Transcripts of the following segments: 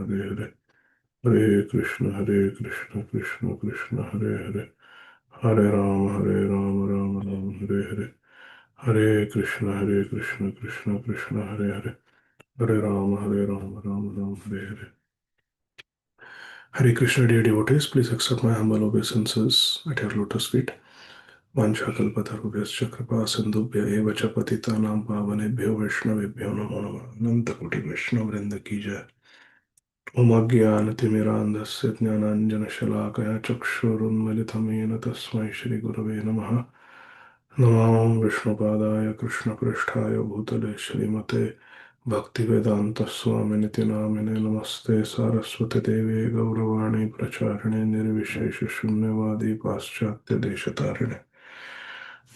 Hare Hare, Hare Krishna Krishna Krishna Hare Hare, Hare Ram Ram Ram Hare Hare, Hare Krishna Krishna Krishna Hare Hare, Hare Ram Ram Hare Hare. Hare Krishna, dear devotees, please accept my humble obeisances at your lotus feet. Vanchakalpatarubhyascha kripa sindhubhya eva cha patitanam pavanebhyo vaishnavebhyo namo namah. Ananta koti Vaishnava vrinda ki jai. Om Ajnanatimirandhasya Jnananjanashalakaya Chakshurunmilitam Yena Tasmai Shri Gurave Namaha. Namam Vishnupadaya Krishna Pristhaya Bhutale Shrimate Bhaktivedanta Swaminiti Namine Namaste Saraswati Devi Gauravani Pracharine Nirvishesha Shunyavadi Paschatya Deshatarine.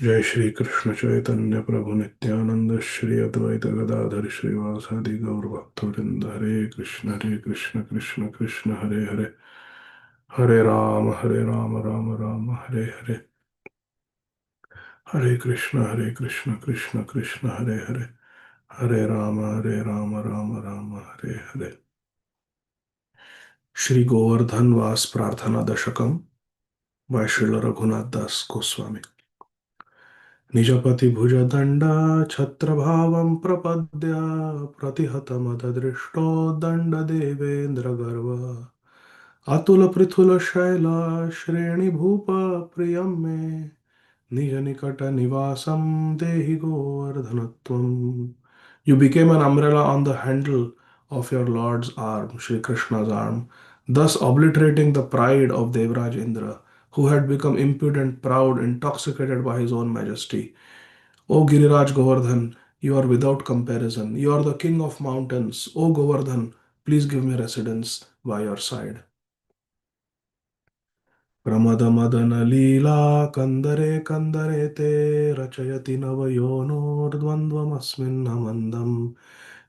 जय श्री कृष्ण चैतन्य प्रभु नित्यानंद श्री अद्वैत गदाधर श्रीवासादि गौर भक्तवृंद. हरे कृष्ण कृष्ण कृष्ण हरे हरे, हरे राम राम राम हरे हरे, हरे कृष्ण कृष्ण कृष्ण हरे हरे, हरे राम राम राम हरे हरे. श्री गोवर्धन वास प्रार्थना दशकम by Srila Raghunath Das Goswami. निजपति भुजदण्ड छत्रभावं प्रपद्य प्रतिहतमददृष्टो दण्डदेवेन्द्रगर्व अतुलपृथुलशैल श्रेणिभूप प्रियं मे निजनिकटनिवासं देहि गोवर्धनत्वम्. You became an umbrella on the handle of your Lord's arm, Shri Krishna's arm, thus obliterating the pride of Devraj Indra, who had become impudent, proud, intoxicated by his own majesty. O Giriraj Govardhan, you are without comparison. You are the king of mountains. O Govardhan, please give me residence by your side. प्रमद मदन लीला कंदरे कंदरे ते रचयति नवयोनोर्द्वन्द्वमस्मिन् मंदम्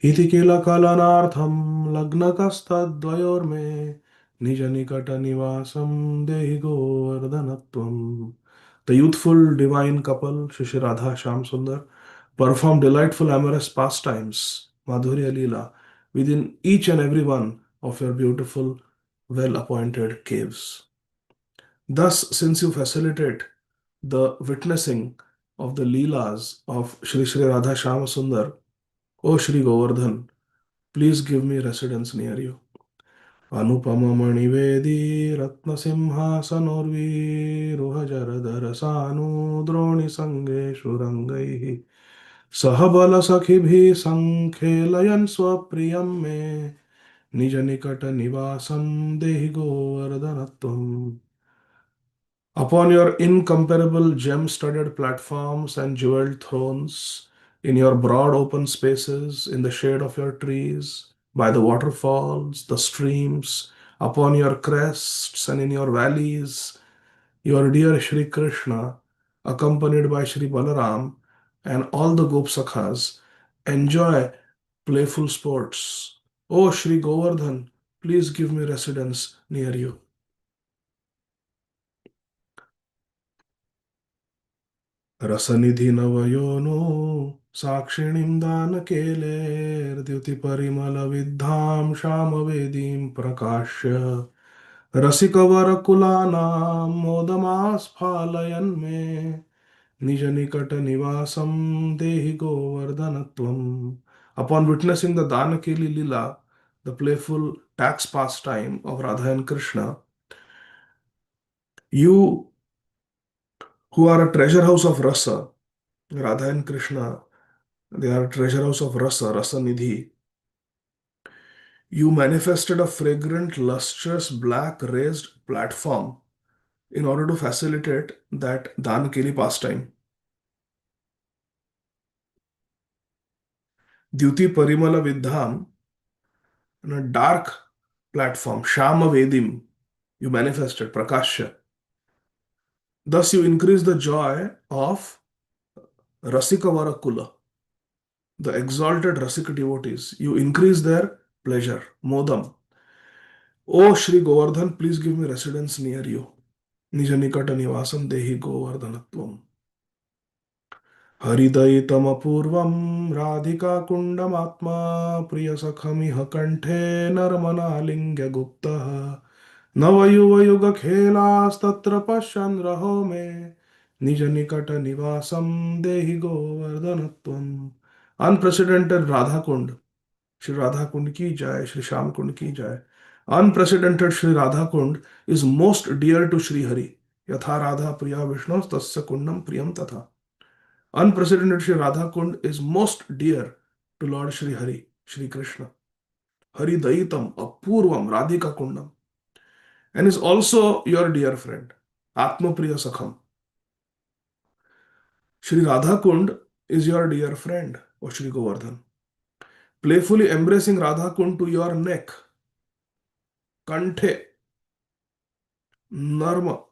इति किल कलनार्थं लग्नकस्तद्वयोर्मे निज निकट निवासं देहि गोवर्धनत्वम्. The youthful divine couple, Shri Radha Shyam Sundar, performed delightful amorous pastimes, Madhurya Leela, within each and every one of your beautiful, well appointed caves. Thus, since you facilitate the witnessing of the Leelas of Shri Shri Radha Shyama Sundar, O Shri Govardhan, please give me residence near you. Anupama Manivedi Ratna Simhasanurvi Jaradhara Sanu Droni Sange Shurangai Sahabala Sakhibhi Sankhelayan Swapriyam Me Nija Nikata Nivasam Dehi Govardhanatvam. Upon your incomparable gem studded platforms and jeweled thrones, in your broad open spaces, in the shade of your trees, by the waterfalls, the streams, upon your crests and in your valleys, your dear Shri Krishna, accompanied by Shri Balaram and all the Gopsakhas, enjoy playful sports. O Shri Govardhan, please give me residence near you. रसनिधि नवयोनो साक्षिणीं दानकेलेर्द्युतिपरिमलविद्धां श्यामवेदीं प्रकाश्य रसिकवरकुलानां मोदमास्फालयन्मे निजनिकटनिवासं देहि गोवर्धनत्वम्. Upon witnessing the Danakeli Lila, the playful tax pastime of Radha and Krishna, you who are a treasure house of rasa, Radha and Krishna, they are a treasure house of rasa, rasa nidhi. You manifested a fragrant, lustrous, black raised platform in order to facilitate that Dankeli pastime. Dyuti Parimala Vidham, on a dark platform, Shama Vedim, you manifested Prakasha. Thus, you increase the joy of Rasika Varakula, the exalted Rasika devotees. You increase their pleasure, Modam. O Shri Govardhan, please give me residence near you. Nijanikata Nivasam Dehi Govardhanatvam. हरिदयितमपूर्वं राधिकाकुण्डमात्मा प्रियसखमिह कण्ठे नर्मनालिङ्ग्य गुप्तः नवयुवयुगखेलास्तत्र पश्यन् रहो मे निजनिकटनिवासं देहि गोवर्धनत्वम्. Unprecedented Radha Kund. Shri Radha Kund ki jai, Shri Shyam Kund ki jai. Unprecedented Shri Radha Kund is most dear to Shri Hari. Yatha Radha Priya Vishnu Tasya Kundam Priyam Tatha. Unprecedented Shri Radha Kund is most dear to Lord Shri Hari, Shri Krishna. Hari Daitam Apurvam Radhika Kundam. And is also your dear friend, Atma Priya Sakham. Shri Radha Kund is your dear friend, O Shri Govardhan. Playfully embracing Radha Kund to your neck, Kanthe, Narma,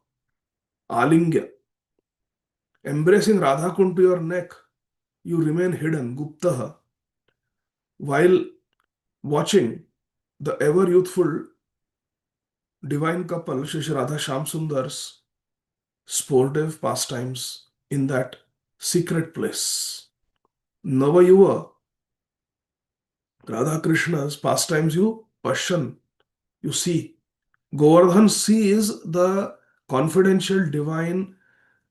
Alingya. Embracing Radha Kund to your neck, you remain hidden, Guptaha, while watching the ever youthful divine couple, Shri Radha Shyam Sundar's sportive pastimes in that secret place. Navayuva, Radha Krishna's pastimes you passion, you see. Govardhan sees the confidential divine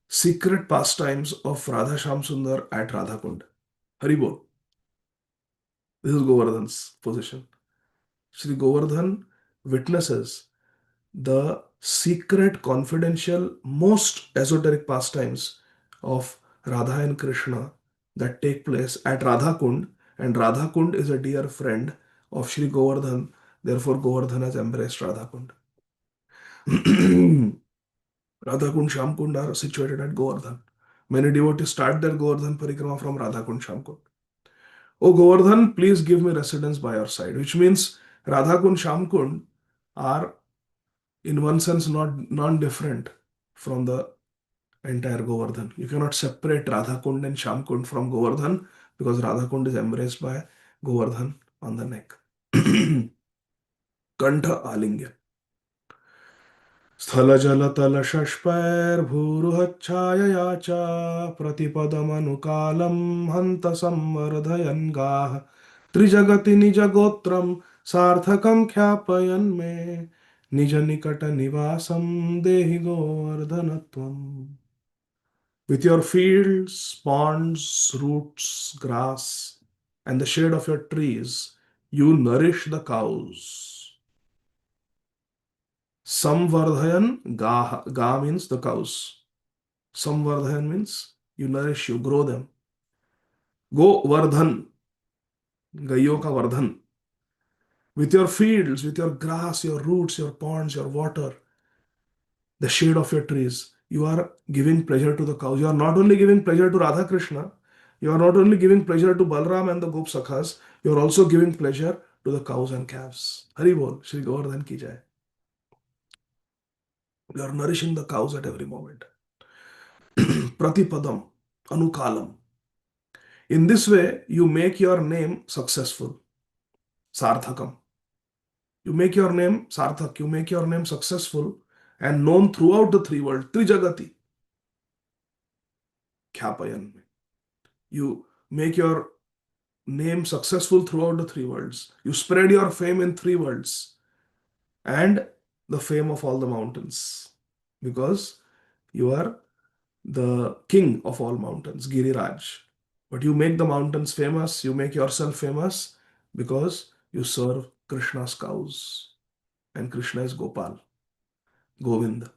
secret pastimes of Radha Shyam Sundar at Radha Kund. Haribol. This is Govardhan's position. Shri Govardhan witnesses the secret, confidential, most esoteric pastimes of Radha and Krishna that take place at Radha Kund, and Radha Kund is a dear friend of Shri Govardhan. Therefore, Govardhan has embraced Radha Kund. Radha Kund, Shyam Kund are situated at Govardhan. Many devotees start their Govardhan Parikrama from Radha Kund, Shyam Kund. O Govardhan, please give me residence by your side, which means Radha Kund, Shyam Kund are in one sense not non-different from the entire Govardhan. You cannot separate Radha Kund and Shyam Kund from Govardhan because Radha Kund is embraced by Govardhan on the neck. Kantha Alingya. स्थलजलतलशष्पैर्भूरुहच्छायया च प्रतिपदमनुकालं हन्त संवर्धयन् गाः त्रिजगति निजगोत्रं सार्थकं ख्यापयन् मे निजनिकटनिवासं देहि गोवर्धनत्वम्. With your fields, ponds, roots, grass, and the shade of your trees, you nourish the cows. Samvardhayan, ga means the cows. Samvardhayan means you nourish, you grow them. Go vardhan, gayo ka vardhan. With your fields, with your grass, your roots, your ponds, your water, the shade of your trees, you are giving pleasure to the cows. You are not only giving pleasure to Radha Krishna, you are not only giving pleasure to Balram and the Gop Sakhas, you are also giving pleasure to the cows and calves. Hari Bol, Shri Govardhan ki jai. You are nourishing the cows at every moment. Pratipadam, Anukalam. In this way, you make your name successful. Sarthakam. You make your name Sarthak, you make your name successful and known throughout the three worlds. Trijagati. Khyapayan. You make your name successful throughout the three worlds. You spread your fame in three worlds and the fame of all the mountains because you are the king of all mountains, Giriraj. But you make the mountains famous, you make yourself famous because you serve Krishna's cows. And Krishna is Gopal, Govind.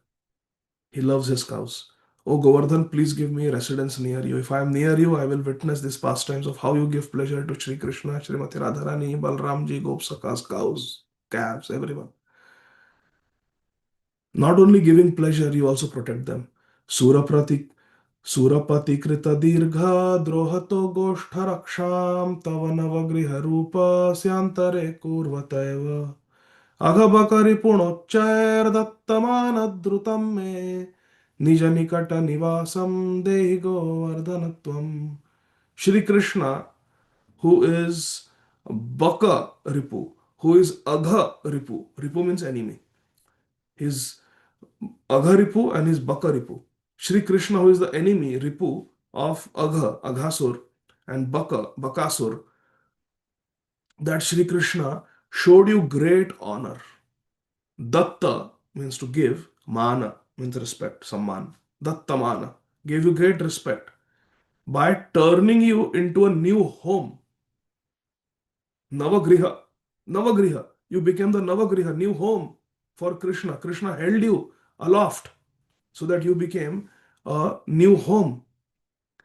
He loves his cows. Oh Govardhan, please give me residence near you. If I am near you, I will witness these pastimes of how you give pleasure to Sri Krishna, Srimati Radharani, Balramji, Gopsakas, cows, calves, everyone. Not only giving pleasure, you also protect them. Surapati Krita Dirgha Drohato Goshtha Raksham Tava Navagriha Rupa Syantare Kurvateva Aghabakari Punochair Dattamanadrutam Me Nijanikata Nivasam Dehi Govardhanatvam. Shri Krishna, who is Baka Ripu, who is Agha Ripu. Ripu means enemy. His Agha Ripu and his Baka Ripu. Shri Krishna, who is the enemy, Ripu, of Aghasur, and Bakasur, that Sri Krishna showed you great honor. Datta means to give, Mana means respect, Samman. Datta Mana gave you great respect by turning you into a new home. Navagriha. Navagriha. You became the Navagriha, new home for Krishna. Krishna held you aloft so that you became a new home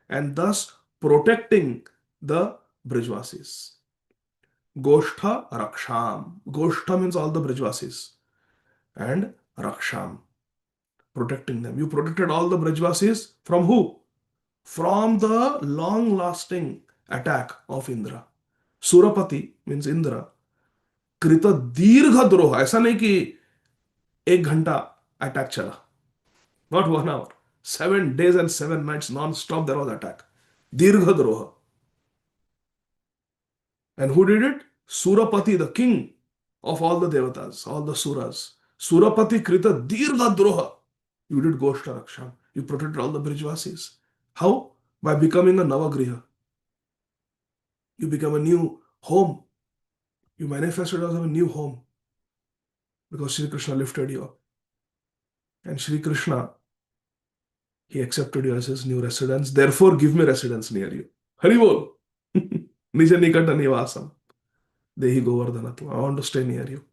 and thus protecting the Brijvasis. Goshtha Raksham. Goshtha means all the Brijvasis and Raksham, protecting them. You protected all the Brajvasis from who? From the long lasting attack of Indra. Surapati means Indra. कृत दीर्घ द्रोह, ऐसा नहीं कि 1 घंटा attack चला, not 1 our, 7 days and 7 nights non-stop there was attack. दीर्घ द्रोह. And who did it? Surapati, the king of all the devatas, all the suras. Surapati krita dirgha droha. You did Goshta Raksham. You protected all the Brijvasis. How? By becoming a Navagriha. You become a new home. You manifested as a new home because Sri Krishna lifted you up. And Sri Krishna, he accepted you as his new residence. Therefore, give me residence near you. Hari bol. Nija nikata nivasam. Dehi Govardhanatu. I want to stay near you.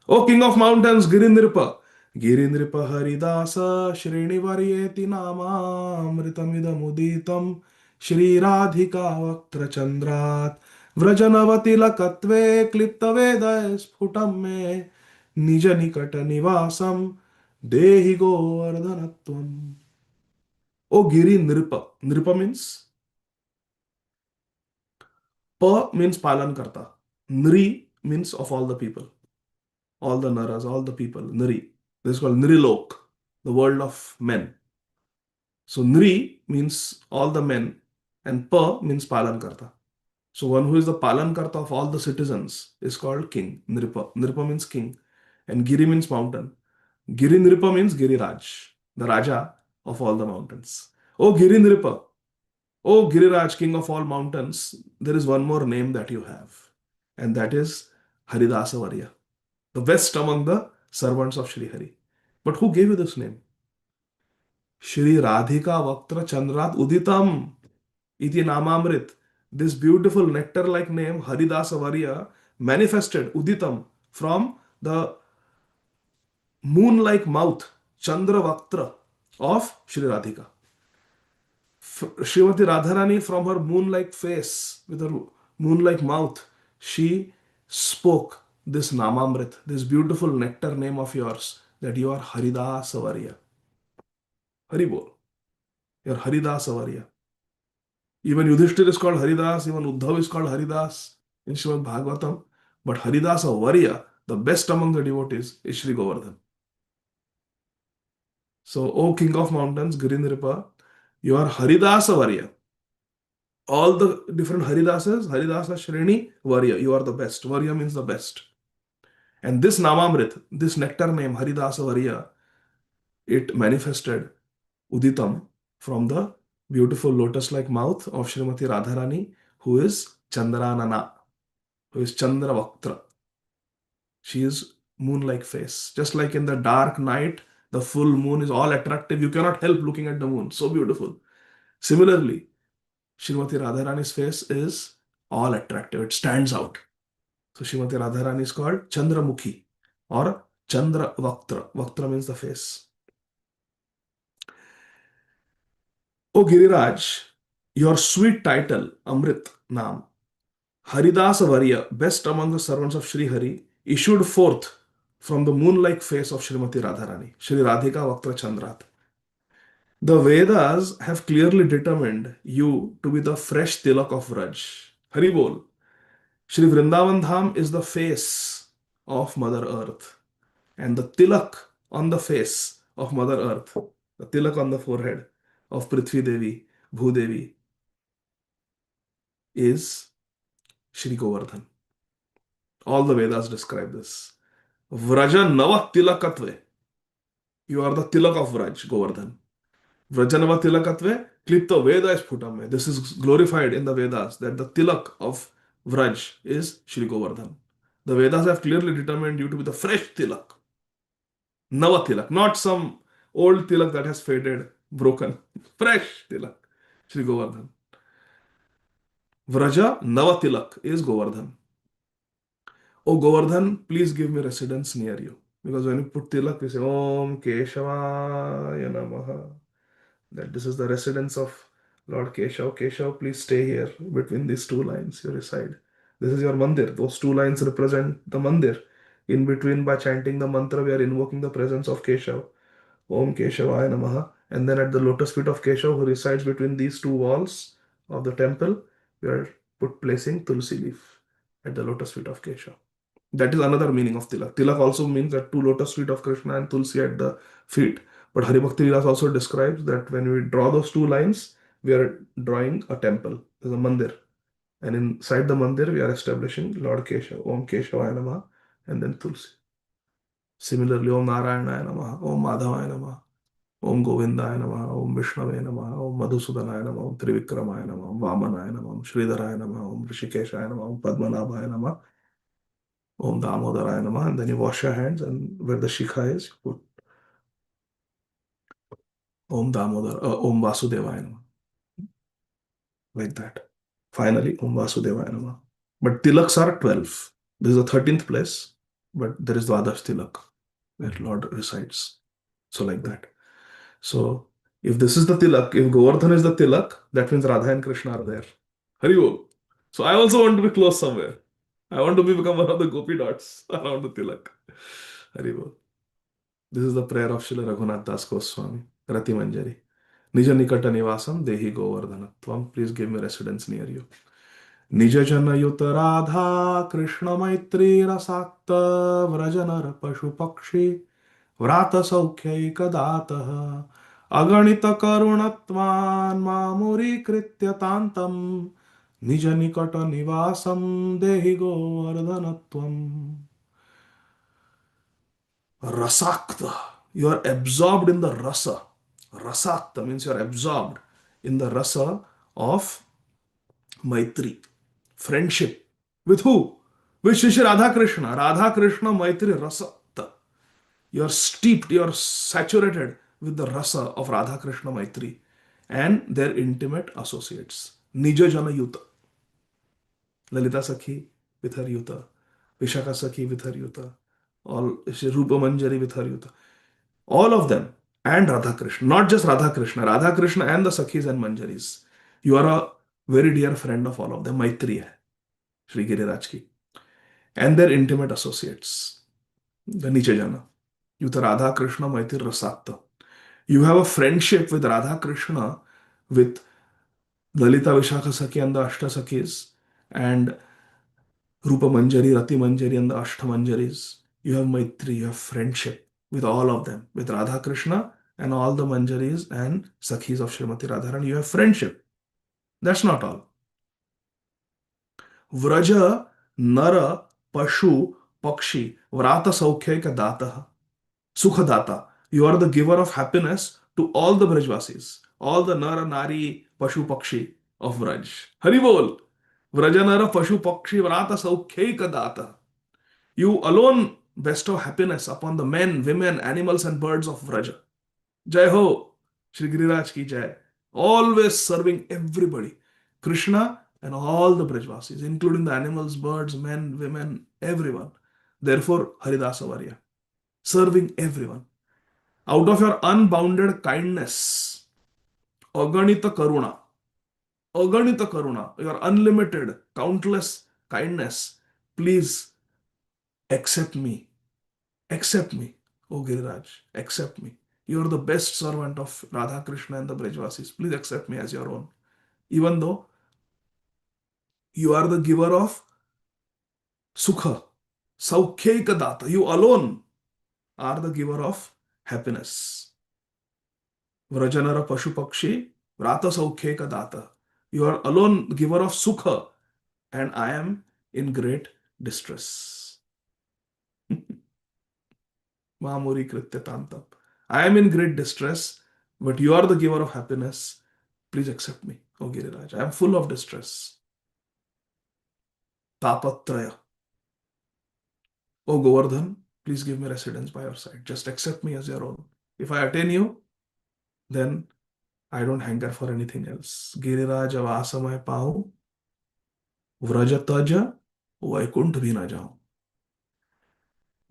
O King of Mountains, Girindripa. Girindripa Haridasa Shrinivaryeti Namamritamidam Shri Radhika Vaktra Chandrat Vrajanavati Lakatve Klipta Veda Sputam Me Nija Nikata Nivasam Dehi Govardhanatvam. O Giri Nripa. Nripa means Pa means Palan Karta. Nri means of all the people. All the naras, all the people, Nri. This is called Nrilok, the world of men. So Nri means all the men and Pa means Palankarta. So one who is the Palankarta of all the citizens is called king, Nripa. Nripa means king and Giri means mountain. Giri Nripa means Giriraj, the Raja of all the mountains. Oh Giri Nripa, oh Giriraj, king of all mountains, there is one more name that you have, and that is Haridasa Varya, the best among the servants of Sri Hari. But who gave you this name? Shri Radhika Vaktra Chandrat Uditam Iti Namamrit. This beautiful nectar-like name, Haridasa Varya, manifested Uditam from the moon-like mouth, Chandra Vaktra of Shri Radhika. Srimati Radharani, from her moon-like face, with her moon-like mouth, she spoke this Namamrit, this beautiful nectar name of yours, that you are Haridasa Varya. Haribol. You are Haridasa Varya. Even Yudhishthir is called Haridas, even Uddhav is called Haridas in Srimad Bhagavatam. But Haridasa Varya, the best among the devotees, is Sri Govardhan. So, O King of Mountains, Girindripa, you are Haridasa Varya. All the different Haridasas, Haridasa Shreni, Varya, you are the best. Varya means the best. And this Namamrit, this nectar name, Haridasa Varya, it manifested Uditam from the beautiful lotus-like mouth of Srimati Radharani, who is Chandranana, who is Chandra Vaktra. She is moon-like face. Just like in the dark night, the full moon is all attractive. You cannot help looking at the moon. So beautiful. Similarly, Srimati Radharani's face is all attractive. It stands out. So Srimati Radharani is called Chandramukhi or Chandra Vaktra. Vaktra means the face. O Giriraj, your sweet title, Amrit Naam, Haridasa Varya, best among the servants of Sri Hari, issued forth from the moon-like face of Srimati Radharani, Sri Radhika Vaktra Chandrat. The Vedas have clearly determined you to be the fresh tilak of Vraj. Haribol. Sri Vrindavan Dham is the face of Mother Earth, and the tilak on the face of Mother Earth, the tilak on the forehead of Prithvi Devi, Bhudevi, is Shri Govardhan. All the Vedas describe this. Vraja Nava Tilakatve. You are the tilak of Vraj, Govardhan. Vrajanava tilakatve klipto Veda is Putame. This is glorified in the Vedas that the tilak of Vraj is Shri Govardhan. The Vedas have clearly determined you to be the fresh tilak, Nava tilak, not some old tilak that has faded, broken. Fresh tilak, Shri Govardhan. Vraja Nava tilak is Govardhan. Oh Govardhan, please give me residence near you. Because when you put tilak, we say Om Keshavaya Namaha. That this is the residence of Lord Keshav. Keshav, please stay here between these two lines, you reside. This is your mandir. Those two lines represent the mandir. In between, by chanting the mantra, we are invoking the presence of Keshav. Om Keshavaya Namaha. And then at the lotus feet of Keshav, who resides between these two walls of the temple, we are placing Tulsi leaf at the lotus feet of Keshav. That is another meaning of tilak. Tilak also means that two lotus feet of Krishna and Tulsi at the feet. But Haribhakti Vilas also describes that when we draw those two lines, we are drawing a temple. There's a mandir. And inside the mandir, we are establishing Lord Keshav, Om Keshavaya Namaha, and then Tulsi. Similarly, Om Narayana Namaha, Om Madhavaya Namaha, Om Govindaya Namaha, Om Vishnave Namaha, Om Madhusudanaya Namaha, Om Trivikramaya Namaha, Om Vamanaya Namaha, Om Sridharaya Namaha, Om Rishikeshaya Namaha, Om Padmanabhaya Namaha, Om Damodaraya Namaha, and then you wash your hands, and where the Shikha is, you put Om Vasudevaya Namaha, like that. Finally, Om Vasudevaya Namaha. But tilaks are 12. This is the 13th place, but there is Dwadash tilak, where Lord resides. So, like that. So, if this is the tilak, if Govardhan is the tilak, that means Radha and Krishna are there. Haribol. So, I also want to be close somewhere. I want to become one of the gopi dots around the tilak. Haribol. This is the prayer of Srila Raghunath Das Goswami, Rati Manjari. Nija nikata nivasam dehi govardhanatvam. Please give me residence near you. Nija jana yuta radha Krishna maitri rasakta vrajanar pashu pakshi vrata saukhyaika datah aganita karunatvan mamuri kritytantam nija nikata nivasam dehi govardhanatvam. Rasakta. You are absorbed in the rasa. Rasakta means you are absorbed in the rasa of Maitri. Friendship. With who? With Shri Radha Krishna. Radha Krishna Maitri Rasakta. You are steeped, you are saturated with the rasa of Radha Krishna Maitri and their intimate associates. Nija Jana Yuta. Lalita Sakhi with her Yuta. Vishaka Sakhi with her Yuta. All Rupa Manjari with her Yuta. All of them and Radha Krishna, not just Radha Krishna, Radha Krishna and the Sakhis and Manjaris. You are a very dear friend of all of them. Maitri hai, Sri Giriraj ki. And their intimate associates, the Niche Jana. You the Radha Krishna Maitri Rasakta. You have a friendship with Radha Krishna, with Lalita Vishakha Sakhi and the Ashta Sakhis, and Rupa Manjari, Rati Manjari and the Ashta Manjaris. You have Maitri, you have friendship with all of them, with Radha Krishna and all the Manjaris and Sakhis of Srimati Radharani. You have friendship. That's not all. Vraja, Nara, Pashu, Pakshi, Vrata Saukhyaka Data, Sukha Data. You are the giver of happiness to all the Brajvasis, all the Nara, Nari, Pashu, Pakshi of Vraj. Haribol. Vraja, Nara, Pashu, Pakshi, Vrata Saukhyaka Data. You alone bestow happiness upon the men, women, animals, and birds of Vraja. Jai Ho, Shri Giriraj ki Jai. Always serving everybody. Krishna and all the Brajvasis, including the animals, birds, men, women, everyone. Therefore, Haridasa Varya. Serving everyone. Out of your unbounded kindness, Aganita Karuna, your unlimited, countless kindness, please accept me. Accept me, O Giriraj. Accept me. You are the best servant of Radha Krishna and the Brajvasis. Please accept me as your own. Even though you are the giver of Sukha, Saukhyeka Data. You alone are the giver of happiness. Vrajanara Pashu Pakshi, Vrata Saukhyeka Data. You are alone giver of Sukha, and I am in great distress. Mahamuri Kritya Tantam. I am in great distress but you are the giver of happiness. Please accept me, O Giriraj. I am full of distress. Tapatraya. O Govardhan, please give me residence by your side. Just accept me as your own. If I attain you, then I don't hanker for anything else. Giriraj अब आसमय पाऊं, व्रज तज वैकुंठ भी न जाऊं.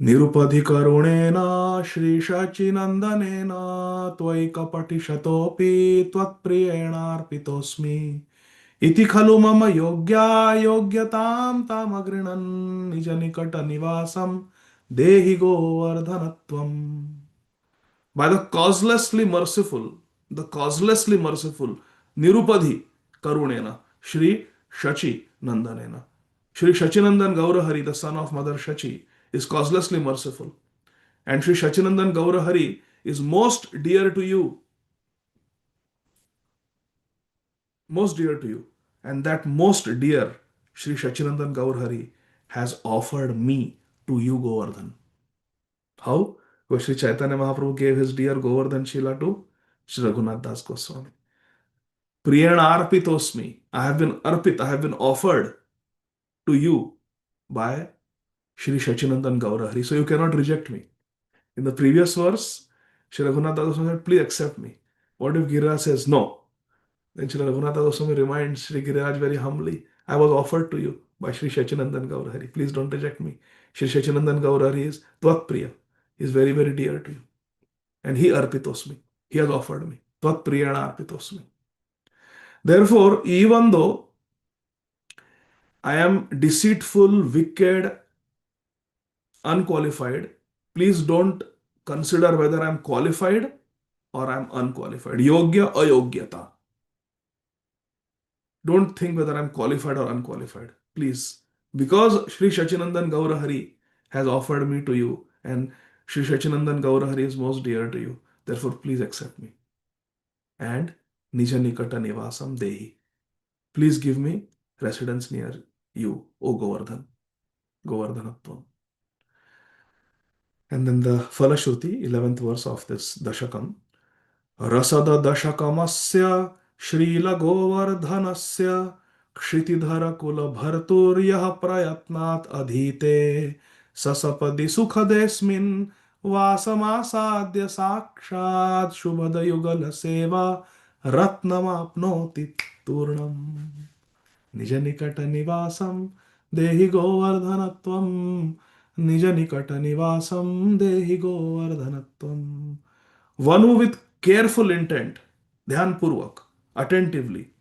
निरुपधि करुणेन श्रीशचीनन्दनेन त्वयि कपटिशतोऽपि त्वत्प्रियेणार्पितोऽस्मि. इति खलु मम योग्या योग्यतां तामगृह्णन् निज निकट निवासं देहि गोवर्धनत्वम्. By the causelessly merciful, Nirupadhi Karunena, Shri Shachi Nandanena. Shri Shachinandan Gaurahari, the son of Mother Shachi, is causelessly merciful. And Shri Shachinandan Gaurahari is most dear to you. Most dear to you. And that most dear Shri Shachinandan Gaurahari has offered me to you, Govardhan. How? Because Sri Chaitanya Mahaprabhu gave his dear Govardhan Shila to Sri Raghunath Das Goswami. Priyana arpitosmi. I have been arpit, I have been offered to you by Sri Shachinandan Gaurahari. So you cannot reject me. In the previous verse, Sri Raghunath Das Goswami said, please accept me. What if Giriraj says no? Then Sri Raghunath Das Goswami reminds Sri Giriraj very humbly, I was offered to you by Sri Shachinandan Gaurahari. Please don't reject me. Sri Shachinandan Gaurahari is Tvat Priya. He is very, very dear to you. And he arpitosmi. He has offered me. Tvat priyana arpitosmi. Therefore, even though I am deceitful, wicked, unqualified, please don't consider whether I am qualified or I am unqualified. Yogya, ayogyata. Don't think whether I am qualified or unqualified. Please. Because Sri Shachinandan Gaurahari has offered me to you and Sri Shachinandan Gaurahari is most dear to you. Therefore, please accept me. And Nija Nikata Nivasam Dehi. Please give me residence near you, O Govardhan. Govardhanatvam. And then the Falashruti, 11th verse of this Dashakam. Rasada Dashakamasya Shrila Govardhanasya Kshitidhara Kula Bharturyah Prayatnat Adhite Sasapadi Sukhadesmin Vasamasadya Sakshat Shubhada Yugala Seva Ratnamapnoti Turnam. निज निकट निवासम देहि गोवर्धनत्वम. निज निकट निवासम देहि गोवर्धनत्वम. One who with careful intent, dhyanpurvak, attentively,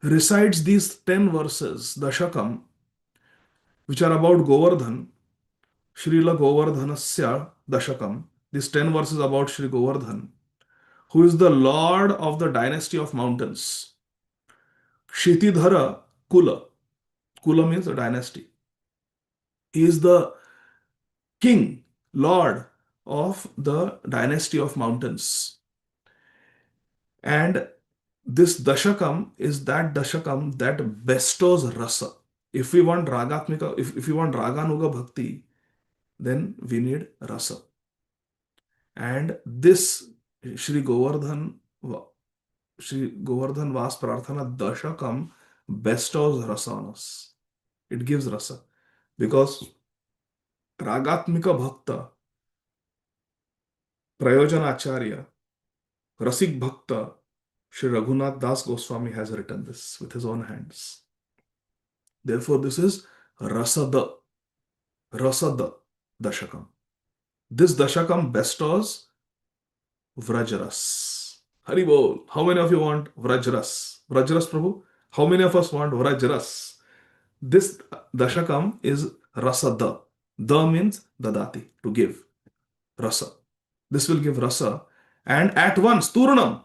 recites these 10 verses, Dashakam, which are about Govardhan, Srila Govardhanasya Dashakam, these 10 verses about Sri Govardhan, who is the lord of the dynasty of mountains. Kshitidhara Kula. Kula means a dynasty. He is the king, lord of the dynasty of mountains. And this Dashakam is that Dashakam that bestows rasa. If we want Ragatmika, if we want Raganuga Bhakti, then we need rasa. And this Sri Govardhan Vas Prarthana Dashakam bestows rasa on us. It gives rasa. Because Ragatmika Bhakta, Prayojana Acharya, Rasik Bhakta, Sri Raghunath Das Goswami has written this with his own hands. Therefore, this is Rasada Dashakam. This Dashakam bestows Vrajras. Haribol. How many of you want Vrajras? Vrajras, Prabhu? How many of us want Vrajras? This Dashakam is Rasada. Da means Dadati, to give. Rasa. This will give Rasa. And at once, Turnam,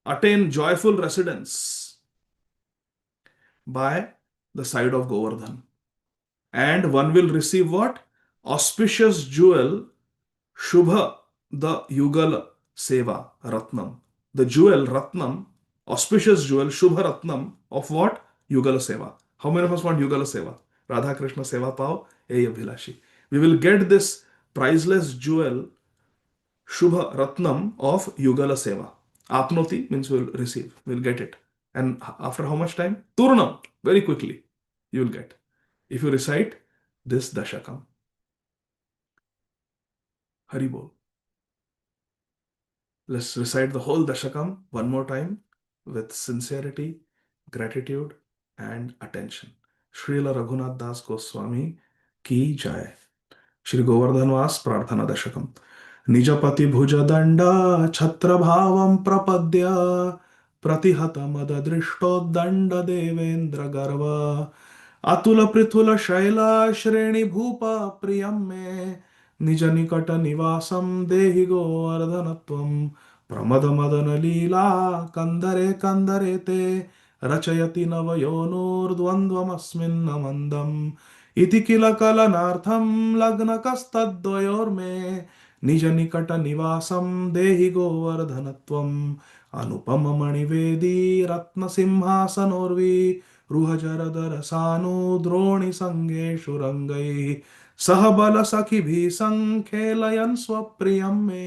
attain joyful residence by the side of Govardhan. And one will receive what? Auspicious jewel, Shubha, the Yugal Seva, Ratnam. The jewel, Ratnam, auspicious jewel, Shubha Ratnam of what? Yugala Seva. How many of us want Yugala Seva? Radha Krishna Seva Pao, Abhilashi. We will get this priceless jewel, Shubha Ratnam of Yugala Seva. Apnoti means will receive, will get it. And after how much time? Turnam, very quickly, you will get. If you recite this Dashakam. Hari Bol. Let's recite the whole Dashakam one more time with sincerity, gratitude, and attention. Srila Raghunath Das Goswami ki jai. Shri Govardhanwas Prarthana Dashakam. निजपति भुजदण्ड छत्रभावं प्रपद्य प्रतिहतमददृष्टोद्दण्ड Devendra गर्व अतुल पृथुल शैल श्रेणी भूप प्रियं मे निज निकट निवासं देहि गोवर्धनत्वं प्रमद मदन लीला कंदरे कंदरे ते रचयति नवयोनोर्द्वन्द्वमस्मिन्न मन्दम् इति किल कलनार्थं लग्नकस्तद्वयोर्मे निज निकट निवासं देहि गोवर्धनत्वम् अनुपम मणिवेदी रत्न सिंहासनोर्वी रुहजरदर सानु द्रोणि संगेषु रंगैः सह बल सखिभिः संखेलयन् स्वप्रियं मे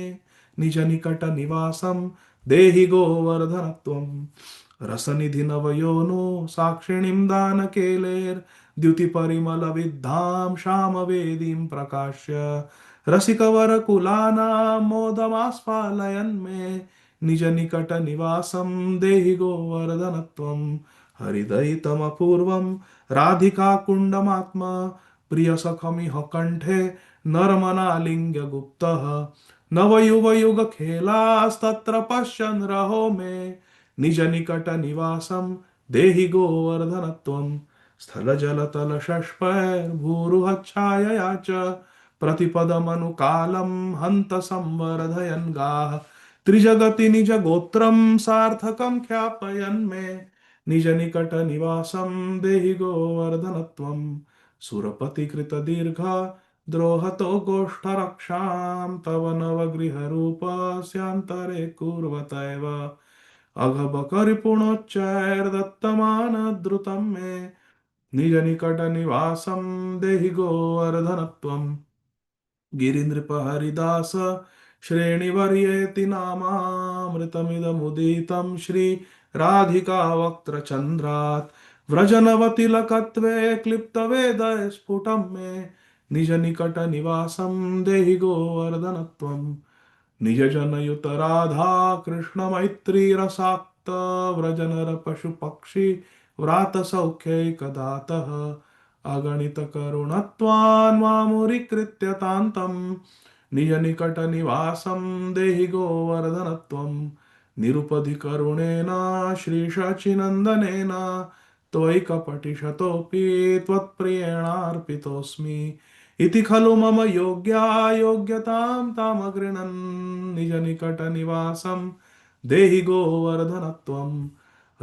निज निकट निवासं देहि गोवर्धनत्वम् रसनिधि नवयोनो साक्षिणीं दानकेलेर् द्युतिपरिमल विद्धां श्यामवेदीं प्रकाश्य रसिकवरकुलानां मोदमास्फालयन् मे निज निकट निवासं देहि गोवर्धनत्वं हरिदयितमपूर्वं राधिका कुण्डमात्मा प्रियसखमिह कण्ठे नरमनालिङ्ग्य गुप्तः नवयुवयुगखेलास्तत्र पश्यन् रहो मे निज निकट निवासं देहि गोवर्धनत्वं स्थलजलतलशष्पैर्भूरुहच्छायया च प्रतिपदमनुकालं हन्त संवर्धयन् गाः त्रिजगति निज गोत्रं सार्थकं ख्यापयन् मे निज निकट निवासं देहि गोवर्धनत्वं सुरपतिकृत दीर्घ द्रोहतो गोष्ठरक्षां तव नवगृहरूपस्यान्तरे कुर्वतैव अघबकरिपुणोच्चैर्दत्तमानद्रुतं मे निज निकट निवासं देहि गोवर्धनत्वम् गिरीन्द्रपहरिदास श्रेणिवर्येति नामामृतमिदमुदितं श्री राधिका वक्त्रचन्द्रात् व्रजनवतिलकत्वे क्लिप्तवेदय स्फुटं मे निज निकट निवासं देहि गोवर्धनत्वम् निज जनयुत राधा कृष्ण मैत्री रसाक्त व्रजनर पशु पक्षी व्रात सौख्यैकदातः अगणित करुणत्वान् मामुरीकृत्य तान्तं निज निकट निवासं देहि गोवर्धनत्वं निरुपधि करुणेन श्रीशचिनन्दनेन त्वयि कपटिशतोऽपि त्वत्प्रियेणार्पितोऽस्मि इति खलु मम योग्या योग्यतां तामगृह्णन् निज निकट निवासं देहि गोवर्धनत्वं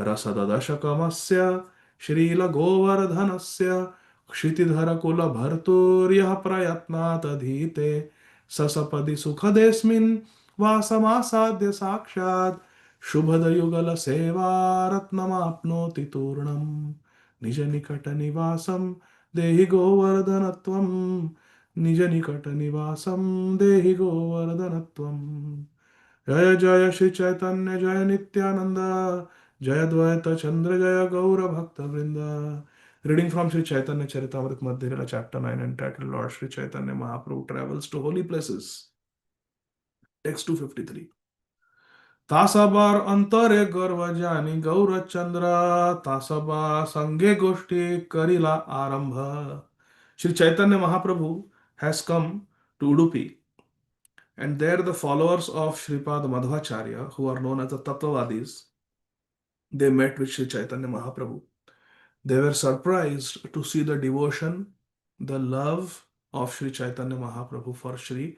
रसदशकमस्य श्रीलगोवर्धनस्य क्षितिधरकुलभर्तुर्यः प्रयत्नादधीते ससपदि सुखदेऽस्मिन् वासमासाद्य साक्षात् शुभदयुगलसेवा रत्नमाप्नोति तूर्णम् निज निकट निवासं देहि गोवर्धनत्वं निज निकट निवासं देहि गोवर्धनत्वं जय जय श्री चैतन्य जय नित्यानंद जय द्वैत चंद्र जय गौर भक्त वृंद reading from Shri Chaitanya Charitamrita Madhya chapter 9 entitled Lord Sri Chaitanya Mahaprabhu travels to holy places. Text 253. तासबार अंतरे गर्व जानी गौरचंद्र तासबा संगे गोष्ठी करिला आरंभ. Sri Chaitanya Mahaprabhu has come to Udupi, and there the followers of Sripad Madhvacharya, who are known as the Tattvavadis, they met with Sri Chaitanya Mahaprabhu. They were surprised to see the devotion, the love of Sri Chaitanya Mahaprabhu for Sri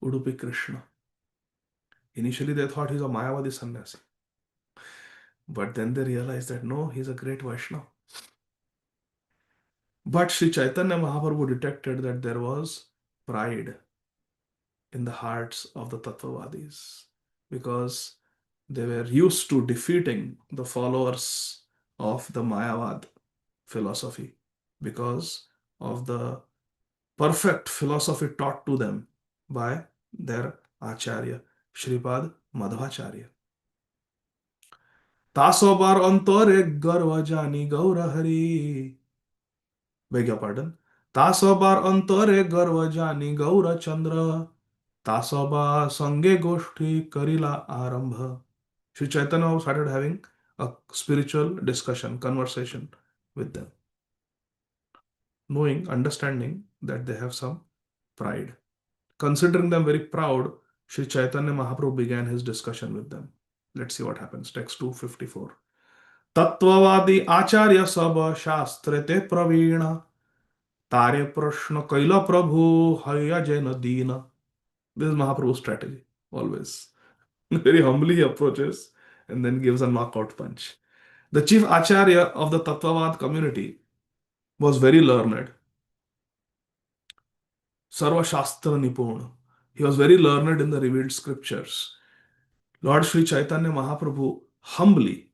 Udupi Krishna. Initially, they thought he's a Mayavadi sannyasi. But then they realized that no, he's a great Vaishnava. But Sri Chaitanya Mahaprabhu detected that there was pride in the hearts of the Tattvavadis because they were used to defeating the followers of the Mayavad philosophy because of the perfect philosophy taught to them by their Acharya Shripad Madhvacharya. तासोबार अंतरे गर्व जानी गौर Hari, beg your pardon. तासोबार अंतरे गर्व जानी गौर चंद्र, तासोबा संगे गोष्ठी करिला आरंभ. Sri Chaitanya started having a spiritual discussion, conversation with them, knowing, understanding that they have some pride. Considering them very proud, Sri Chaitanya Mahaprabhu began his discussion with them. Let's see what happens. Text 254. Tatwawadi आचार्य सब शास्त्र ते प्रवीण, तारे प्रश्न कैला प्रभु हय जैन दीन. This is Mahaprabhu's strategy, always. Very humbly he approaches and then gives a knockout punch. The chief acharya of the Tattvad community was very learned. Sarva Shastra Nipun. He was very learned in the revealed scriptures. Lord Sri Chaitanya Mahaprabhu humbly,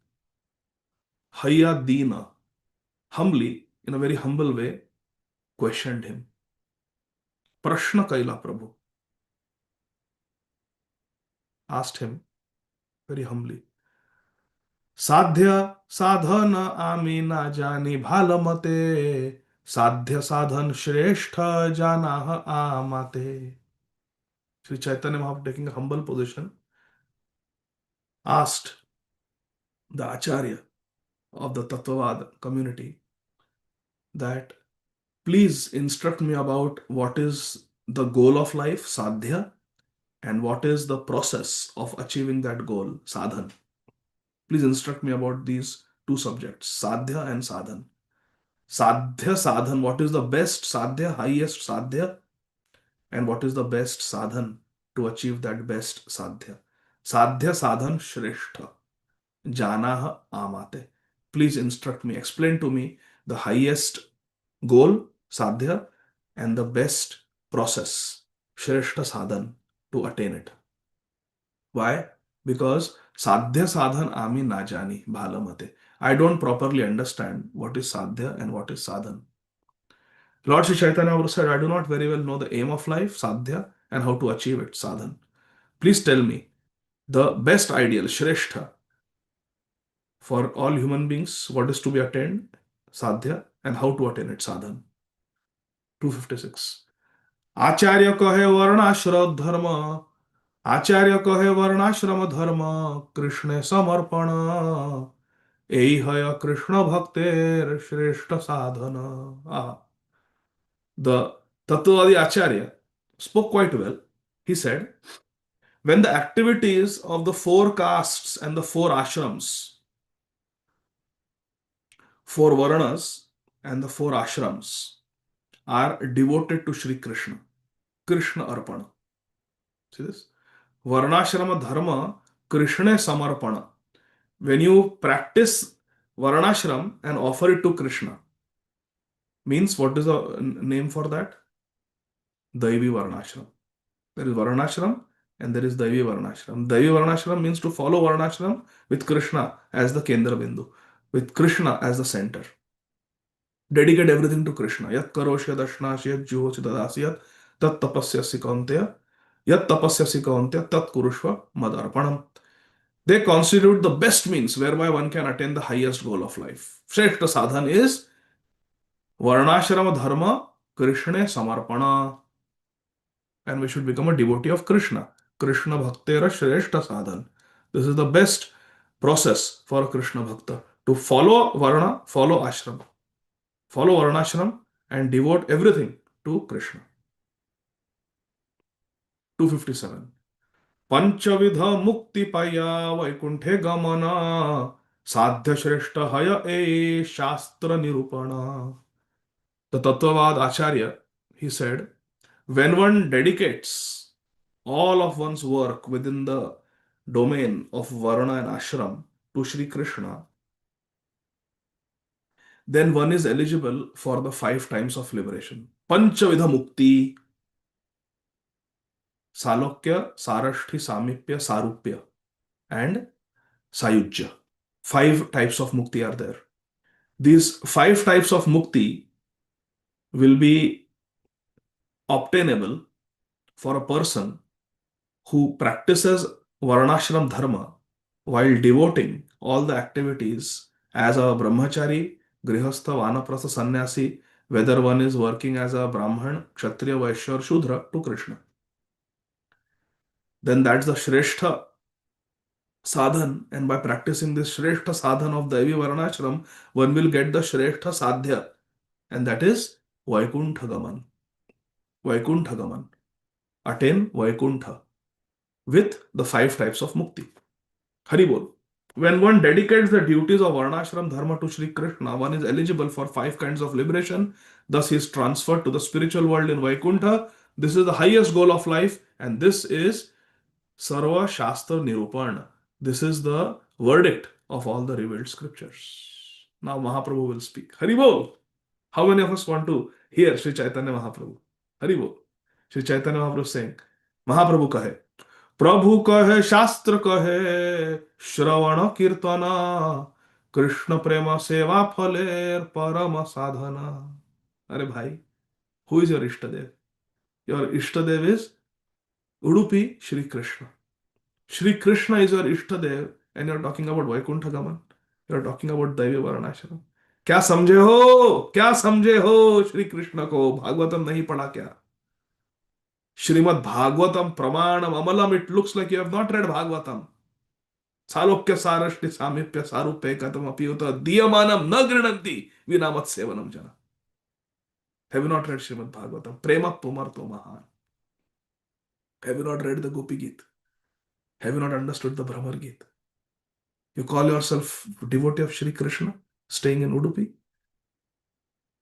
Haya Dina, humbly, in a very humble way, questioned him. Prashna Kaila Prabhu asked him very humbly. साध्य साधन आमी ना जानी भालमते, साध्य साधन श्रेष्ठ जाना आमाते. Sri Chaitanya Mahaprabhu, taking a humble position, asked the Acharya of the Tattvavad community that please instruct me about what is the goal of life, sadhya, and what is the process of achieving that goal, sadhan. Please instruct me about these two subjects, sadhya and sadhan. Sadhya, sadhan, what is the best sadhya, highest sadhya, and what is the best sadhan to achieve that best sadhya. Sadhya, sadhan, shreshtha, janah amate. Please instruct me, explain to me the highest goal, sadhya, and the best process, shreshtha sadhan, to attain it. Why? Because sadhya sadhan ami na jani bhalamate. I don't properly understand what is sadhya and what is sadhan. Lord Sri Chaitanya said, I do not very well know the aim of life, sadhya, and how to achieve it, sadhan. Please tell me the best ideal, shreshtha, for all human beings, what is to be attained, sadhya, and how to attain it, sadhan. 256. आचार्य कहे वर्णाश्रम धर्म, आचार्य कहे वर्णाश्रम धर्म, कृष्ण समर्पण, यही है कृष्ण भक्तेर श्रेष्ठ साधन. The Tattvadi Acharya spoke quite well. He said, when the activities of the four castes and the four ashrams, four varnas and the four ashrams, are devoted to Sri Krishna, Krishna Arpana. See this? Varnashrama Dharma, Krishna Samarpana. When you practice Varnashram and offer it to Krishna, means what is the name for that? Daivi Varnashram. There is Varnashram and there is Daivi Varnashram. Daivi Varnashram means to follow Varnashram with Krishna as the Kendra Bindu, with Krishna as the center. Dedicate everything to Krishna. Yat karosya dashnash yat juhosi dadasyat tat tapasyasi kauntya yat tapasyasi kauntya tat kurushva madarpanam. They constitute the best means whereby one can attain the highest goal of life. Shrestha sadhan is Varnashrama Dharma Krishna Samarpana. And we should become a devotee of Krishna. Krishna Bhaktera Shrestha Sadhan. This is the best process for a Krishna Bhakta. To follow Varna, follow Ashram. Follow Varnashram and devote everything to Krishna. 257. Panchavidha Mukti Paya Vaikunthe Gamana Sadhya Shrestha Haya E Shastra Nirupana. The Tattvavad Acharya, he said, when one dedicates all of one's work within the domain of Varna and Ashram to Sri Krishna, then one is eligible for the 5 times of liberation. Panchavidha Mukti, Salokya, Sarashthi, Samipya, Sarupya, and Sayujya. 5 types of Mukti are there. These 5 types of Mukti will be obtainable for a person who practices Varnashram Dharma while devoting all the activities as a brahmachari, grihastha, vanaprastha, sannyasi, whether one is working as a Brahman, Kshatriya, Vaishya, or Shudra to Krishna. Then that's the Shrestha sadhan, and by practicing this Shrestha sadhan of Daivi Varnashram, one will get the Shrestha sadhya, and that is Vaikuntha Gaman. Vaikuntha Gaman. Attain Vaikuntha with the five types of mukti. Haribol. When one dedicates the duties of Varnashram Dharma to Sri Krishna, one is eligible for five kinds of liberation. Thus, he is transferred to the spiritual world in Vaikuntha. This is the highest goal of life, and this is Sarva Shastra Nirupan. This is the verdict of all the revealed scriptures. Now, Mahaprabhu will speak. Haribol. How many of us want to hear Sri Chaitanya Mahaprabhu? Haribol. Sri Chaitanya Mahaprabhu saying, Mahaprabhu kahe, प्रभु कहे शास्त्र कहे श्रवण कीर्तन कृष्ण प्रेम सेवा फलेर परम साधना. अरे भाई, who is your Ishtadev? Your Ishtadev is Udupi Shri Krishna. Shri Krishna is your Ishtadev, and you're talking about Vaikuntha Gaman. You're talking about Daivi Varanashram. क्या समझे हो, क्या समझे हो श्री कृष्ण को? भागवतम नहीं पढ़ा क्या? Srimad Bhagavatam Pramanam Amalam, it looks like you have not read Bhagavatam. Salokya Sarashti Samipya Sarupe Katam Apiyuta Diyamanam Na Grinanti Vinamat Sevanam Jana. Have you not read Srimad Bhagavatam? Prema Pumarto Mahan. Have you not read the Gopi Gita? Have you not understood the Brahmar Gita? You call yourself devotee of Shri Krishna, staying in Udupi?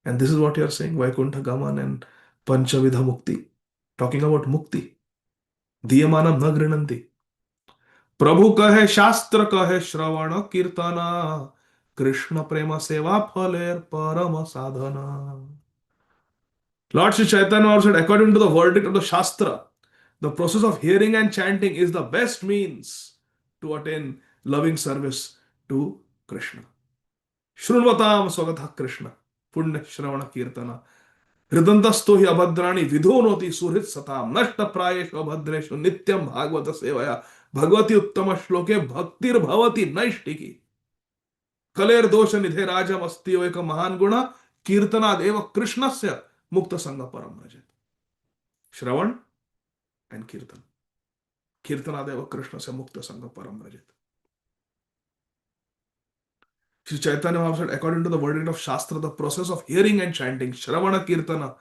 And this is what you are saying, Vaikuntha Gaman and Panchavidha Mukti. Talking about Mukti. Diyamanam Na Grinanti. प्रभु कहे शास्त्र कहे श्रवण कीर्तन कृष्ण प्रेम सेवा फलेर परम sadhana. Lord Sri Chaitanya also said, according to the verdict of the Shastra, the process of hearing and chanting is the best means to attain loving service to Krishna. Shrunvatam Swagatha Krishna, Punya Shravana Kirtana, हृदंतस्थो हि अभद्राणि विधोनोति सुहृत सताम नष्ट प्रायेषु अभद्रेषु नित्यम भागवत सेवया भगवती उत्तम श्लोके भक्तिर्भवति नैष्टिकी कलेर दोष निधे राजम अस्ति एक महान गुण कीर्तनादेव कृष्णस्य मुक्त संग परम रजत. श्रवण एंड कीर्तन. कीर्तनादेव कृष्णस्य मुक्त संग परम रजत. Sri Chaitanya Mahaprabhu said, according to the verdict of Shastra, the process of hearing and chanting, Shravana Kirtana,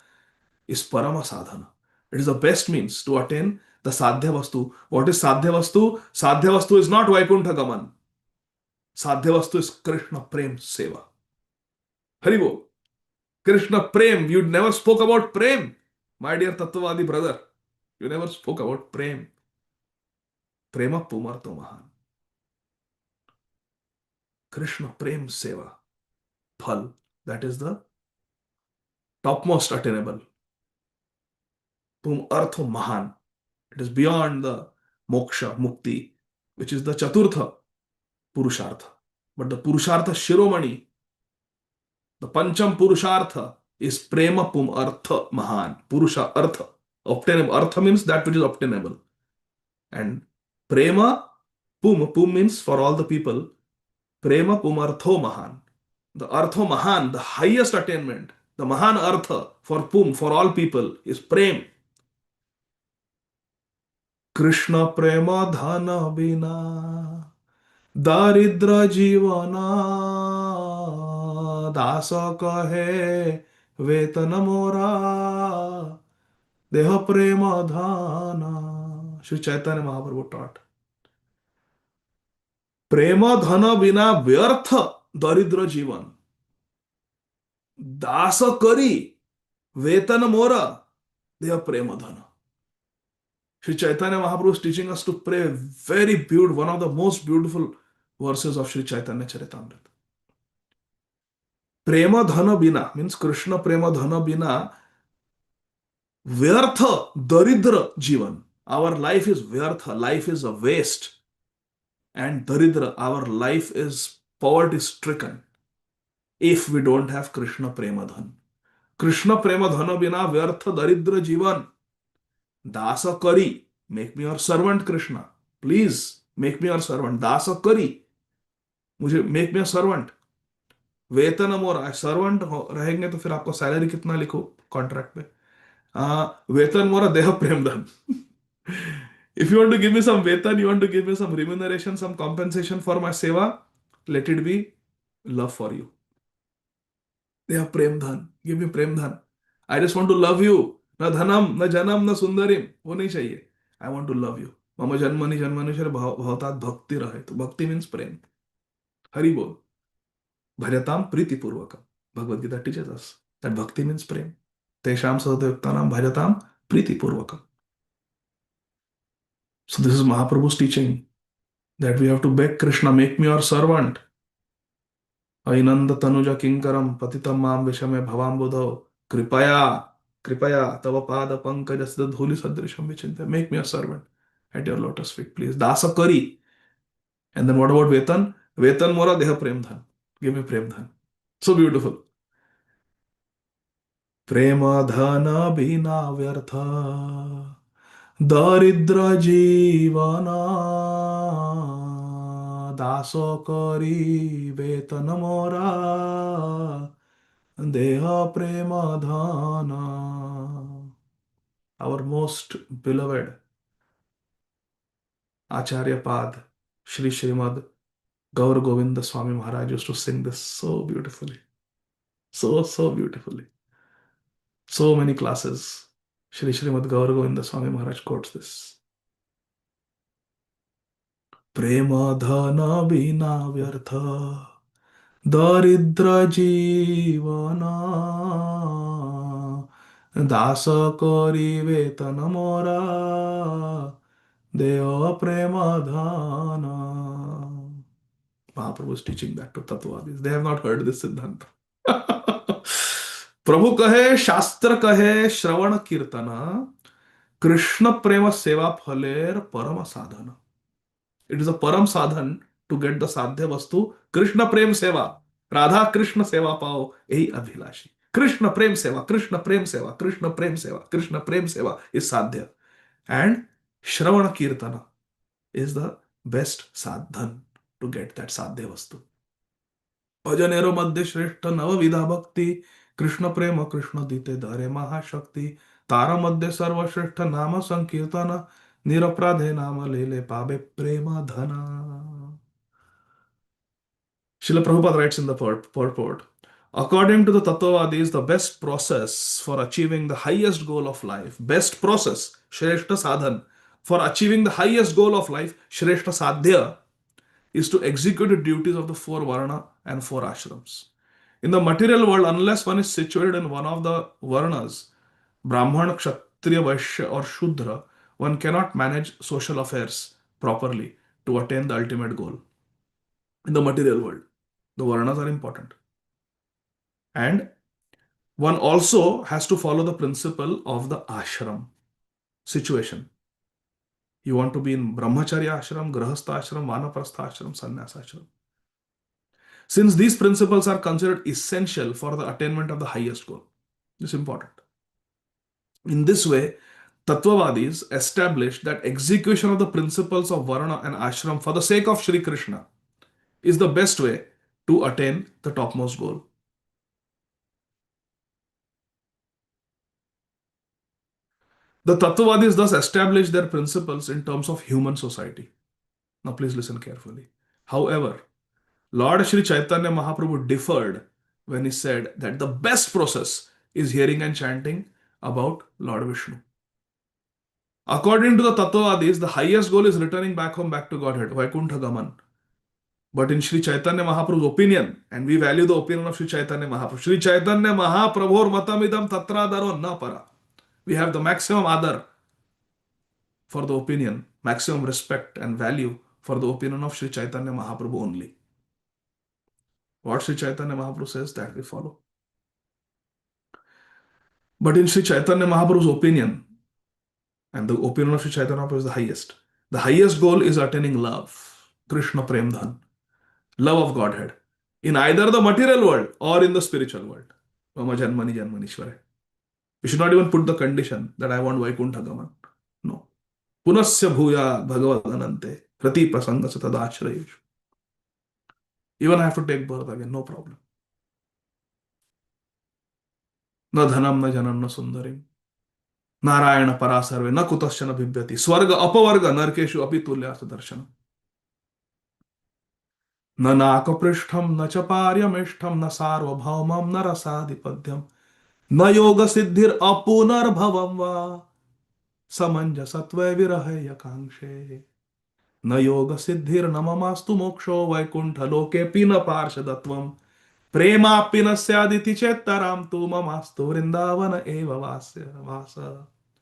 is Parama Sadhana. It is the best means to attain the Sadhya Vastu. What is Sadhya Vastu? Sadhya Vastu is not Vaikuntha Gaman. Sadhya Vastu is Krishna Prem Seva. Haribol. Krishna Prem. You never spoke about Prem. My dear Tattvavadi brother. You never spoke about Prem. Prema Pumarto Mahan. Krishna Prem Seva. Phal. That is the topmost attainable. Pum Artho Mahan. It is beyond the moksha, mukti, which is the chaturtha purushartha. But the purushartha shiromani, the pancham purushartha, is prema pum artha mahan. Purusha artha. Obtainable. Artha means that which is obtainable. And prema pum means for all the people. Prema pum artho mahan. The artho mahan, the highest attainment, the mahan artha for pum, for all people, is prem. Krishna प्रेम धन बिना दारिद्र जीवना दास कहे वेतन मोरा देह प्रेम धन. Shri Chaitanya Mahaprabhu taught, प्रेम धन बिना व्यर्थ दरिद्र जीवन दास करी वेतन मोरा देह प्रेम धन. Sri Chaitanya Mahaprabhu is teaching us to pray very beautiful, one of the most beautiful verses of Sri Chaitanya Charitamrita. Prema dhana bina means Krishna prema dhana bina vyartha daridra jivan. Our life is vyartha, life is a waste. And daridra, our life is poverty stricken if we don't have Krishna prema dhan. Krishna prema dhana bina vyartha daridra jivan. Dasa kari. Make me your servant Krishna, please make me your servant, दास करी, मुझे make me your servant. वेतन मोरा, servant रहेंगे तो फिर आपको salary कितना लिखो कॉन्ट्रैक्ट पे? वेतन मोरा देह प्रेम धन। If you want to give me some vetan, you want to give me some remuneration, some compensation for my seva, let it be love for you. They have prem dhan. Give me prem dhan. I just want to love you. Na dhanam, na janam, na sundarim. वो नहीं चाहिए. I want to love you. मम जन्मनि जन्मनुशर भवतात भक्ति रहे. तो भक्ति means प्रेम. हरि बोल. भजताम प्रीतिपूर्वकम. Bhagavad Gita teaches us that bhakti means prem. तेषां सतयुक्तानां भजताम प्रीतिपूर्वकम. So this is Mahaprabhu's teaching that we have to beg Krishna, make me your servant. ऐनंद Tanuj किंकरम पतितम माम विषमे भवाम्बुधौ कृपया कृपया तव पाद पंकज धूलि सदृशम विचिन्त्य, make me a servant at your lotus feet please, दास करी। एंड देन व्हाट अबाउट वेतन? वेतन मोरा देह प्रेम धन, गिव मी प्रेम धन। So beautiful. प्रेम धन बिना व्यर्थ दरिद्र जीवना, दास करी वेतन मोरा देह प्रेम धन। Our most beloved Acharya Pad, Shri Srimad Gaur Govinda Swami Maharaj used to sing this so beautifully. So, so beautifully. So many classes. Shri Srimad Gaur Govinda Swami Maharaj quotes this. प्रेम धन बिना व्यर्थ दरिद्र जीवना, दास करी वेतन मोरा देव प्रेम धन। Mahaprabhu is teaching that to Tattvadis. They have not heard this Siddhanta. प्रभु कहे, शास्त्र कहे, श्रवण कीर्तन, कृष्ण प्रेम सेवा फलेर परम साधन। It is a param sadhan to get the sadhya vastu, Krishna prem seva, Radha Krishna seva pao, यही अभिलाषी। Krishna prem seva, Krishna prem seva, Krishna prem seva, Krishna prem seva is sadhya. And Shravana Kirtana is the best sadhan to get that sadhya vastu. भजनेरो मध्य श्रेष्ठ नवविधा भक्ति, कृष्ण प्रेम कृष्ण दीते धरे महाशक्ति, तारा मध्य सर्वश्रेष्ठ नाम संकीर्तन, निरपराधे नाम ले ले पावे प्रेम धना। Srila Prabhupada writes in the purport, according to the Tattvadis, the best process for achieving the highest goal of life, best process, Shrestha Sadhan, for achieving the highest goal of life, Shrestha Sadhya, is to execute the duties of the four Varna and four ashrams. In the material world, unless one is situated in one of the Varnas, Brahman, Kshatriya, Vaishya, or Shudra, one cannot manage social affairs properly to attain the ultimate goal. In the material world, the Varnas are important. And one also has to follow the principle of the ashram situation. You want to be in Brahmacharya ashram, Grahastha ashram, Vanaprastha ashram, Sannyas ashram. Since these principles are considered essential for the attainment of the highest goal, it's important. In this way, Tattvadis established that execution of the principles of Varna and Ashram for the sake of Sri Krishna is the best way to attain the topmost goal. The Tattvadis thus established their principles in terms of human society. Now please listen carefully. However, Lord Sri Chaitanya Mahaprabhu differed when he said that the best process is hearing and chanting about Lord Vishnu. According to the Tattvadis, the highest goal is returning back home, back to Godhead, Vaikuntha Gaman. But in Sri Chaitanya Mahaprabhu's opinion, and we value the opinion of Sri Chaitanya Mahaprabhu, Sri Chaitanya Mahaprabhur matamidam tatradaro na para. We have the maximum adar for the opinion, maximum respect and value for the opinion of Sri Chaitanya Mahaprabhu only. What Sri Chaitanya Mahaprabhu says, that we follow. But in Sri Chaitanya Mahaprabhu's opinion, and the opinion of Sri Chaitanya Mahaprabhu is the highest goal is attaining love, Krishna Prem Dhan, love of Godhead, in either the material world or in the spiritual world. Mama Janmani Janmanishware. We should not even put the condition that I want Vaikuntha Gaman. No. पुनस्य भूया भगवद अनंते प्रति प्रसंग तदाश्रयेषु. Even I have to take birth again, no problem. न धनम न जनम न सुंदरी नारायण परा सर्वे न कुतश्चन बिभ्यति स्वर्ग अपवर्ग नरकेशु अपि तुल्यार्थ दर्शन न नाकपृष्ठम न च पार्यमेष्ठम न सार्वभौमम न रसाधिपत्यम न योग सिद्धिर अपुनर्भवम वा समंजसत्व विरह यकांक्षे न योग सिद्धिर न ममास्तु मोक्षो वैकुंठ लोके न पार्षदत्वम प्रेमापि न स्यादिति चेत्तराम तु ममास्तु वृंदावन एव वास्य वास.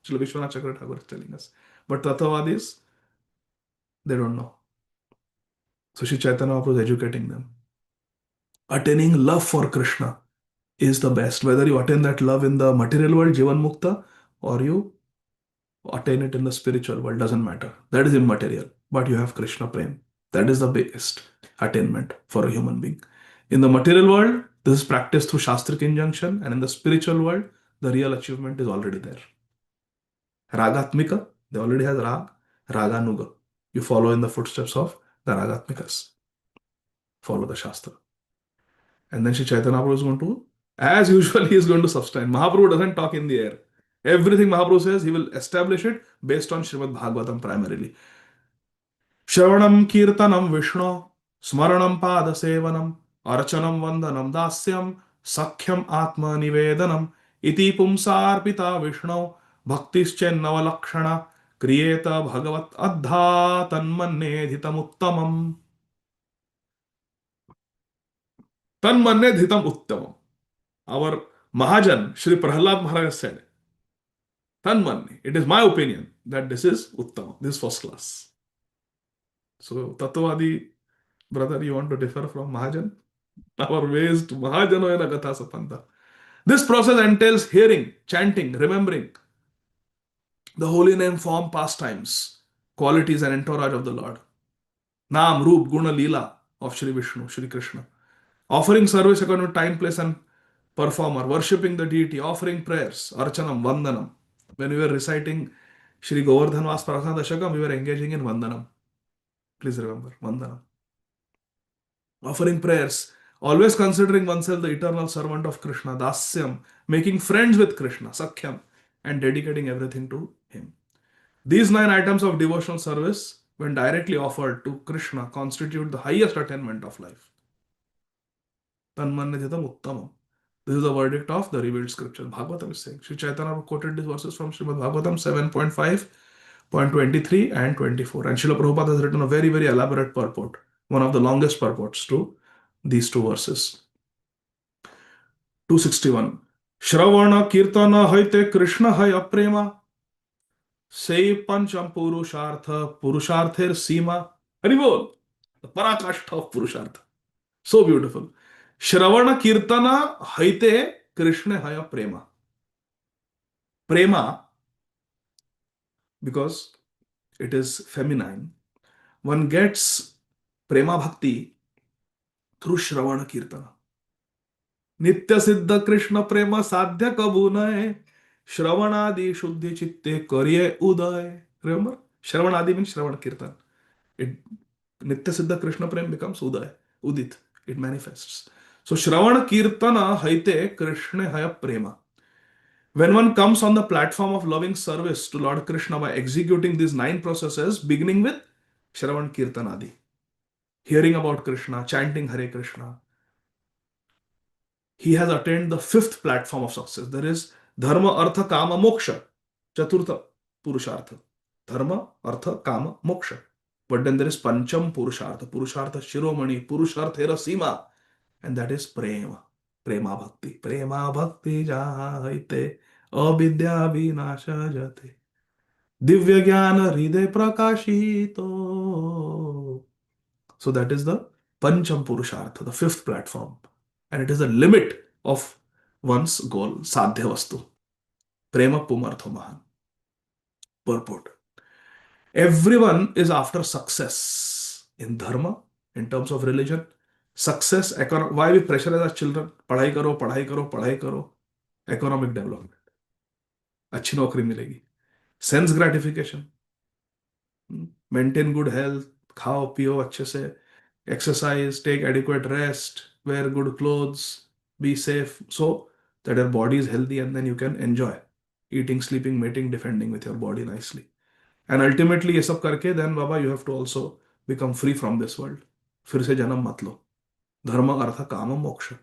Srila Vishwanath Chakravarti Thakur is telling us. But Tattvadis, they don't know. So Sri Chaitanya Mahaprabhu is educating them. Attaining love for Krishna is the best. Whether you attain that love in the material world, Jivan Mukta, or you attain it in the spiritual world, doesn't matter. That is immaterial. But you have Krishna Prem. That is the biggest attainment for a human being. In the material world, this is practiced through Shastric injunction, and in the spiritual world, the real achievement is already there. Ragatmika, they already has Rag, Raganuga. You follow in the footsteps of the Ragatmikas. Follow the Shastra. And then Sri Chaitanya Mahaprabhu is going to, as usual, he is going to sustain. Mahaprabhu doesn't talk in the air. Everything Mahaprabhu says, he will establish it based on Srimad Bhagavatam primarily. Shravanam Kirtanam Vishnu, Smaranam Pada Sevanam, Archanam Vandanam Dasyam, Sakhyam Atma Nivedanam, Iti Pumsarpita Vishnu, Bhaktischennava Kriyeta Bhagavat Adha Tanmanne Uttamam. Tanmanne Uttamam. Our Mahajan, Sri Prahlad Maharaj said, Tanmanne, it is my opinion that this is Uttamam, this is first class. So, Tattvadi, brother, you want to differ from Mahajan? Our ways to Mahajanoyana Gatha Sapanta. This process entails hearing, chanting, remembering the holy name, form, pastimes, qualities and entourage of the Lord. Naam, Roop, Guna, Leela of Shri Vishnu, Shri Krishna. Offering service according to time, place and performer. Worshipping the deity. Offering prayers. Archanam, Vandanam. When we were reciting Shri Govardhan Vas Prasana Dashakam, we were engaging in Vandanam. Please remember, Vandanam. Offering prayers. Always considering oneself the eternal servant of Krishna. Dasyam. Making friends with Krishna. Sakhyam. And dedicating everything to Him. These 9 items of devotional service, when directly offered to Krishna, constitute the highest attainment of life. Tanmannidhitam uttamam. This is the verdict of the revealed scripture. Bhagavatam is saying. Sri Chaitanya quoted these verses from Srimad Bhagavatam 7.5.23 and 24. And Srila Prabhupada has written a very, very elaborate purport, one of the longest purports to these 2 verses. 261. Shravana Kirtana Haite Krishna Haya Prema. Say Pancham Purusharthir Sima. Haribol. The Parakashta of Purushartha. So beautiful. Shravana Kirtana Haite Krishna Haya Prema. Prema, because it is feminine, one gets Prema Bhakti through Shravana Kirtana. Nitya Siddha Krishna Prema Sadhya Kabunay Shravanadi Shuddhi Chitte Karye Uday. Remember? Shravanadi means Shravana Kirtan. It Nitya Siddha Krishna Prem becomes Uday, Udit. It manifests. So Shravana Kirtana Haite Krishna Haya Prema. When one comes on the platform of loving service to Lord Krishna by executing these 9 processes, beginning with Shravan Kirtanadi, hearing about Krishna, chanting Hare Krishna, he has attained the 5th platform of success. There is Dharma, Artha, Kama, Moksha, Chaturtha Purushartha. Dharma, Artha, Kama, Moksha. But then there is Pancham Purushartha, Purushartha Shiromani, Purusharthera Sima, and that is Prema, Prema Bhakti. Prema Bhakti Jahaite Avidya Vinasha Jate Divya Jnana Hriday Prakashito. So that is the Pancham Purushartha, the 5th platform. And it is the limit of one's goal, Sadhya Vastu. Prema Pumartho Mahan. Purport. Everyone is after success in dharma, in terms of religion. Success, why we pressurize our children? पढ़ाई करो, पढ़ाई करो, पढ़ाई करो. Economic development. अच्छी नौकरी मिलेगी. Sense gratification. Maintain good health, खाओ पियो अच्छे से, exercise, take adequate rest, wear good clothes, be safe, so that your body is healthy, and then you can enjoy eating, sleeping, mating, defending with your body nicely. And ultimately ये सब करके then Baba you have to also become free from this world. फिर से जन्म मत लो. धर्म अर्थ काम मोक्ष.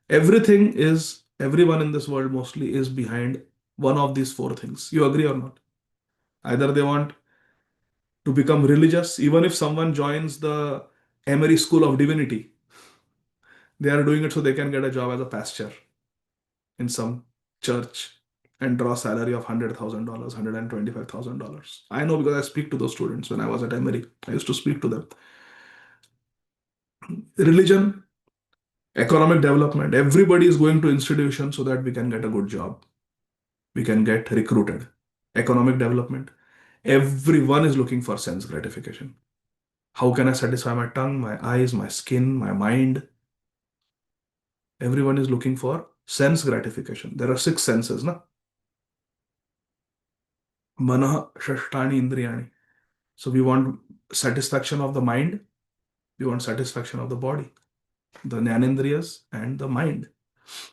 Everything is, everyone in this world mostly is behind one of these four things. You agree or not? Either they want to become religious, even if someone joins the Emory School of Divinity, they are doing it so they can get a job as a pastor in some church and draw a salary of $100,000, $125,000. I know because I speak to those students when I was at Emory. I used to speak to them. Religion, economic development, everybody is going to institutions so that we can get a good job. We can get recruited. Economic development, everyone is looking for sense gratification. How can I satisfy my tongue, my eyes, my skin, my mind? Everyone is looking for sense gratification. There are six senses, na? Manah Shashtani Indriyani. So we want satisfaction of the mind, we want satisfaction of the body, the Jnanendriyas and the mind.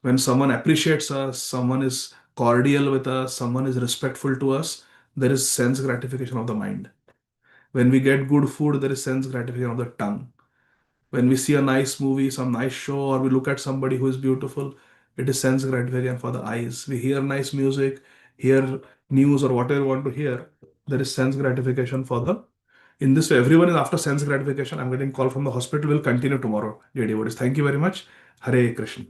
When someone appreciates us, someone is cordial with us, someone is respectful to us, there is sense gratification of the mind. When we get good food, there is sense gratification of the tongue. When we see a nice movie, some nice show, or we look at somebody who is beautiful, it is sense gratification for the eyes. We hear nice music, hear news or whatever we want to hear, there is sense gratification for the. In this way, everyone is after sense gratification. I'm getting call from the hospital. We'll continue tomorrow, dear devotees. Thank you very much. Hare Krishna.